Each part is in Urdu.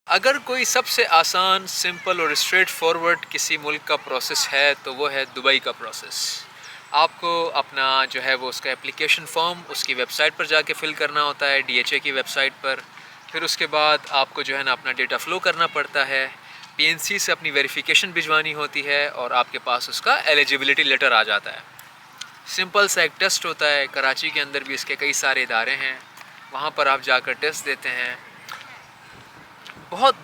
اگر کوئی سب سے آسان، سمپل اور اسٹریٹ فارورڈ کسی ملک کا پروسیس ہے تو وہ ہے دبئی کا پروسیس۔ آپ کو اپنا جو ہے وہ اس کا اپلیکیشن فارم اس کی ویب سائٹ پر جا کے فل کرنا ہوتا ہے، DHA کی ویب سائٹ پر۔ پھر اس کے بعد آپ کو جو ہے نا اپنا ڈیٹا فلو کرنا پڑتا ہے، PNC سے اپنی ویریفیکیشن بھجوانی ہوتی ہے اور آپ کے پاس اس کا ایلیجیبلٹی لیٹر آ جاتا ہے۔ سمپل سا ایک ٹیسٹ ہوتا ہے، کراچی کے اندر بھی اس کے کئی سارے ادارے ہیں، وہاں پر آپ جا کر ٹیسٹ دیتے ہیں۔ بہت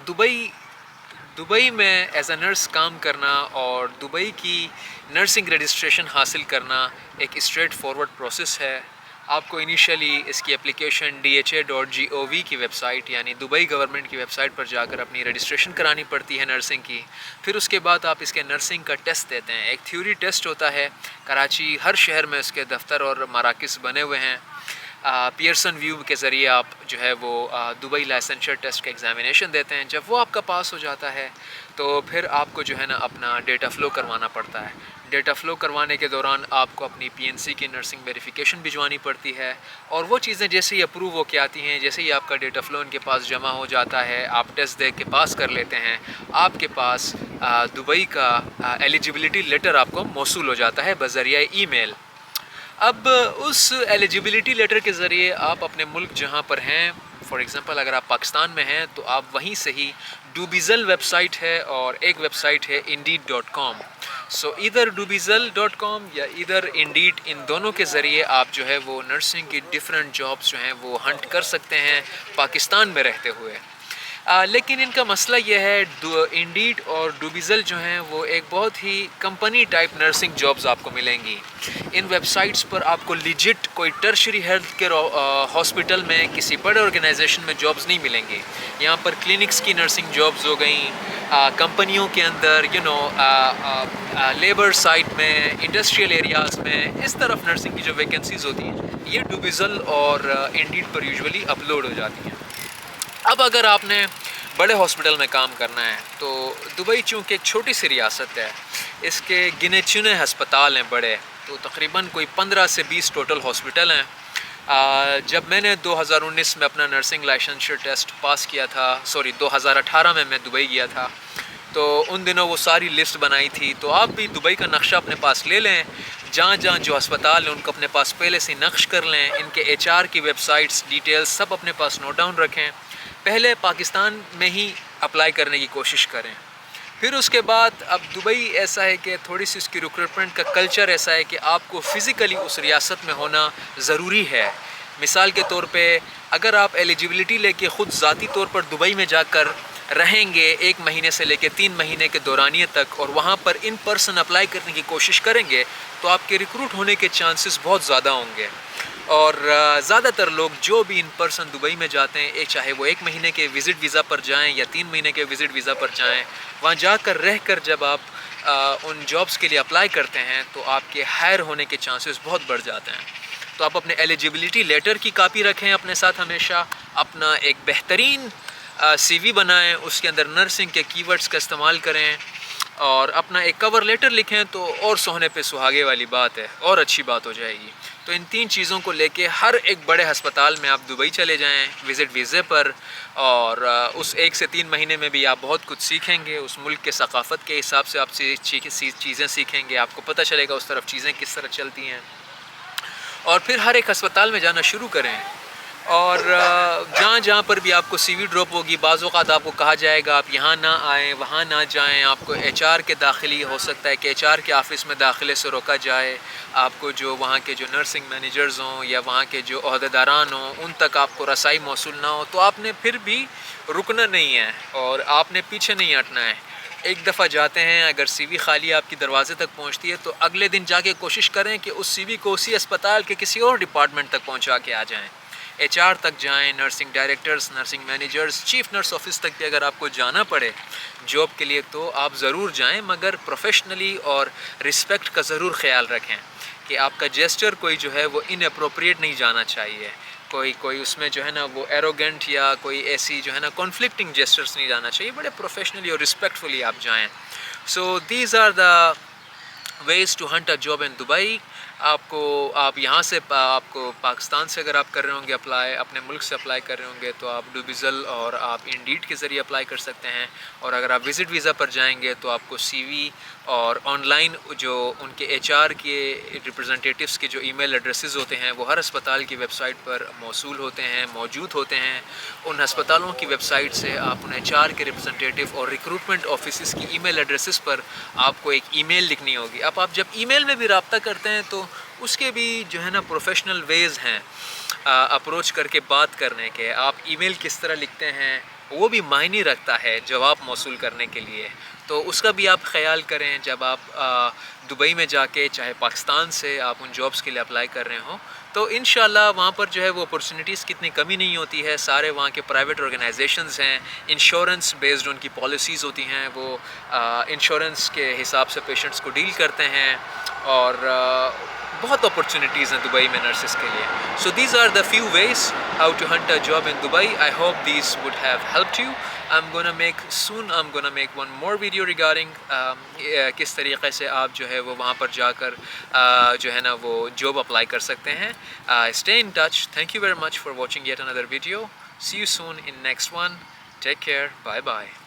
دبئی میں ایز اے نرس کام کرنا اور دبئی کی نرسنگ رجسٹریشن حاصل کرنا ایک اسٹریٹ فارورڈ پروسیس ہے۔ آپ کو انیشلی اس کی اپلیکیشن DHA.gov کی ویب سائٹ یعنی دبئی گورنمنٹ کی ویب سائٹ پر جا کر اپنی رجسٹریشن کرانی پڑتی ہے نرسنگ کی۔ پھر اس کے بعد آپ اس کے نرسنگ کا ٹیسٹ دیتے ہیں، ایک تھیوری ٹیسٹ ہوتا ہے۔ کراچی ہر شہر میں اس کے دفتر اور مراکز بنے ہوئے ہیں۔ پیئرسن ویو کے ذریعے آپ جو ہے وہ دبئی لائسنشر ٹیسٹ کا ایگزامینیشن دیتے ہیں۔ جب وہ آپ کا پاس ہو جاتا ہے تو پھر آپ کو جو ہے نا اپنا ڈیٹا فلو کروانا پڑتا ہے۔ ڈیٹا فلو کروانے کے دوران آپ کو اپنی PNC کی نرسنگ ویریفیکیشن بھجوانی پڑتی ہے، اور وہ چیزیں جیسے ہی اپروو ہو کے آتی ہیں، جیسے ہی آپ کا ڈیٹا فلو ان کے پاس جمع ہو جاتا ہے، آپ ٹیسٹ دے کے پاس کر لیتے ہیں، آپ کے پاس دبئی کا ایلیجیبلٹی لیٹر آپ کو موصول ہو جاتا ہے بذریعہ ای میل۔ اب اس ایلیجیبلٹی لیٹر کے ذریعے آپ اپنے ملک جہاں پر ہیں، فار ایگزامپل اگر آپ پاکستان میں ہیں تو آپ وہیں سے ہی ڈوبیزل ویب سائٹ ہے اور ایک ویب سائٹ ہے Indeed.com۔ سو ادھر ڈوبیزل.com یا ادھر Indeed، ان دونوں کے ذریعے آپ جو ہے وہ نرسنگ کی ڈیفرنٹ جابس جو ہیں وہ ہنٹ کر سکتے ہیں پاکستان میں رہتے ہوئے۔ لیکن ان کا مسئلہ یہ ہے، Indeed اور ڈوبیزل جو ہیں وہ ایک بہت ہی کمپنی ٹائپ نرسنگ جابز آپ کو ملیں گی۔ ان ویب سائٹس پر آپ کو لیجٹ کوئی ٹرشری ہیلتھ کیئر ہاسپٹل میں کسی بڑے آرگنائزیشن میں جابز نہیں ملیں گی۔ یہاں پر کلینکس کی نرسنگ جابز ہو گئیں، کمپنیوں کے اندر لیبر سائٹ میں، انڈسٹریل ایریاز میں، اس طرف نرسنگ کی جو ویکنسیز ہوتی ہیں یہ ڈوبیزل اور Indeed پر یوزولی اپلوڈ ہو جاتی ہیں۔ اب اگر آپ نے بڑے ہاسپٹل میں کام کرنا ہے تو دبئی چونکہ ایک چھوٹی سی ریاست ہے، اس کے گنے چنے ہسپتال ہیں بڑے، تو تقریباً کوئی 15 سے 20 ٹوٹل ہاسپٹل ہیں۔ جب میں نے 2019 میں اپنا نرسنگ لائسنشر ٹیسٹ پاس کیا تھا، 2018 میں دبئی گیا تھا، تو ان دنوں وہ ساری لسٹ بنائی تھی۔ تو آپ بھی دبئی کا نقشہ اپنے پاس لے لیں، جہاں جہاں جو ہسپتال ہیں ان کو اپنے پاس پہلے سے نقش کر لیں، ان کے HR کی ویب سائٹس ڈیٹیلز سب اپنے پاس نوٹ ڈاؤن رکھیں۔ پہلے پاکستان میں ہی اپلائی کرنے کی کوشش کریں، پھر اس کے بعد اب دبئی ایسا ہے کہ تھوڑی سی اس کی ریکروٹمنٹ کا کلچر ایسا ہے کہ آپ کو فزیکلی اس ریاست میں ہونا ضروری ہے۔ مثال کے طور پہ اگر آپ ایلیجیبلٹی لے کے خود ذاتی طور پر دبئی میں جا کر رہیں گے 1 مہینے سے لے کے 3 مہینے کے دورانیے تک، اور وہاں پر ان پرسن اپلائی کرنے کی کوشش کریں گے تو آپ کے ریکروٹ ہونے کے چانسز بہت زیادہ ہوں گے۔ اور زیادہ تر لوگ جو بھی ان پرسن دبئی میں جاتے ہیں، چاہے وہ 1 مہینے کے وزٹ ویزا پر جائیں یا 3 مہینے کے وزٹ ویزا پر جائیں، وہاں جا کر رہ کر جب آپ ان جابز کے لیے اپلائی کرتے ہیں تو آپ کے ہائر ہونے کے چانسز بہت بڑھ جاتے ہیں۔ تو آپ اپنے ایلیجیبلٹی لیٹر کی کاپی رکھیں اپنے ساتھ ہمیشہ، اپنا ایک بہترین CV بنائیں، اس کے اندر نرسنگ کے کی ورڈز کا استعمال کریں، اور اپنا ایک کور لیٹر لکھیں تو اور سونے پہ سہاگے والی بات ہے، اور اچھی بات ہو جائے گی۔ تو ان 3 چیزوں کو لے کے ہر ایک بڑے ہسپتال میں آپ دبئی چلے جائیں وزٹ ویزے پر، اور اس 1 سے 3 مہینے میں بھی آپ بہت کچھ سیکھیں گے، اس ملک کے ثقافت کے حساب سے آپ چیزیں سیکھیں گے، آپ کو پتہ چلے گا اس طرف چیزیں کس طرح چلتی ہیں، اور پھر ہر ایک ہسپتال میں جانا شروع کریں۔ اور جہاں جہاں پر بھی آپ کو CV ڈراپ ہوگی، بعض اوقات آپ کو کہا جائے گا آپ یہاں نہ آئیں، وہاں نہ جائیں، آپ کو HR کے داخلی ہو سکتا ہے کہ HR کے آفس میں داخلے سے روکا جائے، آپ کو جو وہاں کے جو نرسنگ مینیجرز ہوں یا وہاں کے جو عہدیداران ہوں ان تک آپ کو رسائی موصول نہ ہو، تو آپ نے پھر بھی رکنا نہیں ہے اور آپ نے پیچھے نہیں ہٹنا ہے۔ ایک دفعہ جاتے ہیں، اگر CV خالی آپ کی دروازے تک پہنچتی ہے تو اگلے دن جا کے کوشش کریں کہ اس CV کو اسی اسپتال کے کسی اور ڈپارٹمنٹ تک پہنچا کے آ جائیں، HR تک جائیں، nursing directors, nursing managers, chief nurse office تک بھی اگر آپ کو جانا پڑے جاب کے لیے تو آپ ضرور جائیں، مگر پروفیشنلی اور رسپیکٹ کا ضرور خیال رکھیں کہ آپ کا جیسچر کوئی جو ہے وہ ان اپروپریٹ نہیں جانا چاہیے، کوئی اس میں جو ہے نا وہ ایروگنٹ یا کوئی ایسی جو ہے نا کانفلکٹنگ جیسچرز نہیں جانا چاہیے، بڑے پروفیشنلی اور رسپیکٹفلی آپ جائیں۔ So these are the ways to hunt a job in Dubai. آپ یہاں سے آپ کو پاکستان سے اگر آپ کر رہے ہوں گے اپلائی، اپنے ملک سے اپلائی کر رہے ہوں گے تو آپ ڈوبیزل اور آپ انڈیڈ کے ذریعے اپلائی کر سکتے ہیں، اور اگر آپ وزٹ ویزا پر جائیں گے تو آپ کو سی وی اور آن لائن جو ان کے ایچ آر کے ریپرزنٹیٹیوس کے جو ای میل ایڈریسز ہوتے ہیں وہ ہر ہسپتال کی ویب سائٹ پر موصول ہوتے ہیں، موجود ہوتے ہیں۔ ان ہسپتالوں کی ویب سائٹ سے آپ ان ایچ آر کے ریپرزنٹیٹیو اور ریکروٹمنٹ آفیسز کی ای میل ایڈریسز پر آپ کو ایک ای میل لکھنی ہوگی۔ اب آپ جب ای میل میں بھی رابطہ کرتے ہیں تو اس کے بھی جو ہے نا پروفیشنل ویز ہیں اپروچ کر کے بات کرنے کے۔ آپ ای میل کس طرح لکھتے ہیں وہ بھی معنی رکھتا ہے جواب موصول کرنے کے لیے، تو اس کا بھی آپ خیال کریں جب آپ دبئی میں جا کے چاہے پاکستان سے آپ ان جابس کے لیے اپلائی کر رہے ہوں، تو انشاءاللہ وہاں پر جو ہے وہ اپورچونیٹیز کی اتنی کمی نہیں ہوتی ہے۔ سارے وہاں کے پرائیویٹ آرگنائزیشنز ہیں، انشورنس بیسڈ ان کی پالیسیز ہوتی ہیں، وہ انشورنس کے حساب سے پیشنٹس کو ڈیل کرتے ہیں، اور بہت اپورچونیٹیز ہیں دبئی میں نرسز کے لیے۔ So these are the few ways how to hunt a job in Dubai. I hope these would have helped you. I'm gonna make one more video regarding کس طریقے سے آپ جو ہے وہ وہاں پر جا کر جو ہے نا وہ جاب اپلائی کر سکتے ہیں۔ Stay in touch. Thank you very much for watching yet another video. See you soon in next one. Take care. Bye bye.